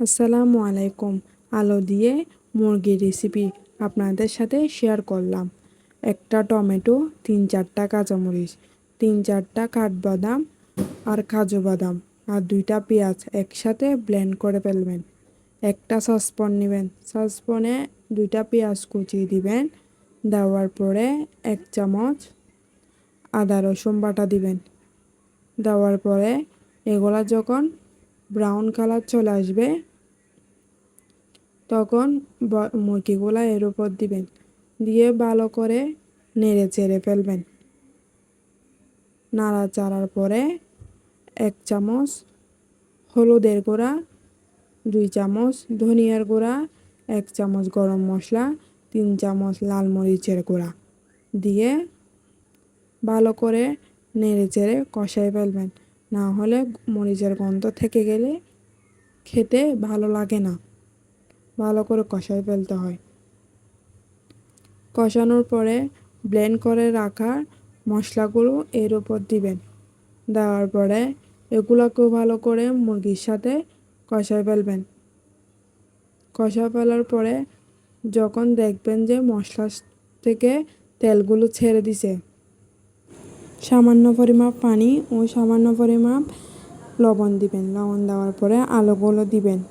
আসসালামু আলাইকুম। আলু দিয়ে মুরগির রেসিপি আপনাদের সাথে শেয়ার করলাম। একটা টমেটো, 3-4টা কাঁচামরিচ, 3-4টা কাঠবাদাম আর কাজু বাদাম আর 2টা পেঁয়াজ একসাথে ব্লেন্ড করে ফেলবেন। একটা সসপ্যান নেবেন, সসপ্যানে 2টা পেঁয়াজ কুচিয়ে দিবেন। দেওয়ার পরে 1 চামচ আদা রসুন বাটা দিবেন। দেওয়ার পরে এগুলা যখন ব্রাউন কালার চলে আসবে তখন মুরগিগুলা এর উপর দিবেন, দিয়ে ভালো করে নেড়ে চেড়ে ফেলবেন। নাড়াচাড়ার পরে 1 চামচ হলুদের গুঁড়া, 2 চামচ ধনিয়ার গুঁড়া, 1 চামচ গরম মশলা, 3 চামচ লাল মরিচের গুঁড়া দিয়ে ভালো করে নেড়ে চেড়ে কষায় ফেলবেন। না হলে মরিচের গন্ধ থেকে গেলে খেতে ভালো লাগে না। ভালো করে কষায় ফেলতে হয়। কষানোর পরে ব্লেন্ড করে রাখা মশলাগুলো এর উপর দিবেন। দেওয়ার পরে এগুলোকেও ভালো করে মুরগির সাথে কষায় ফেলবেন। কষা ফেলার পরে যখন দেখবেন যে মশলা থেকে তেলগুলো ছেড়ে দিছে, সামান্য পরিমাপ পানি ও সামান্য পরিমাপ লবণ দিবেন। লবণ দেওয়ার পরে আলুগুলো দিবেন।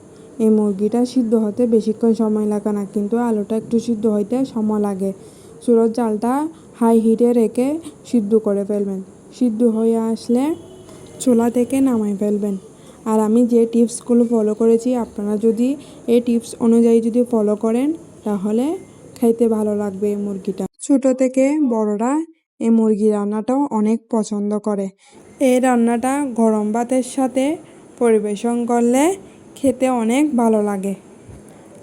এই মুরগিটা সিদ্ধ হতে বেশিক্ষণ সময় লাগে না, কিন্তু আলুটা একটু সিদ্ধ হইতে সময় লাগে। চুলার জালটা হাই হিটে রেখে সিদ্ধ করে ফেলবেন। সিদ্ধ হয়ে আসলে চুলা থেকে নামাই ফেলবেন। আর আমি যে টিপসগুলো ফলো করেছি, আপনারা যদি এই টিপস অনুযায়ী যদি ফলো করেন তাহলে খাইতে ভালো লাগবে এই মুরগিটা। ছোট থেকে বড়রা এই মুরগি রান্নাটাও অনেক পছন্দ করে। এই রান্নাটা গরম ভাতের সাথে পরিবেশন করলে খেতে অনেক ভালো লাগে।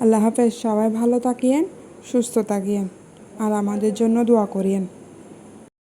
আল্লাহ হাফেজ। সবাই ভালো থাকিয়েন, সুস্থ থাকিয়েন আর আমাদের জন্য দোয়া করিয়েন।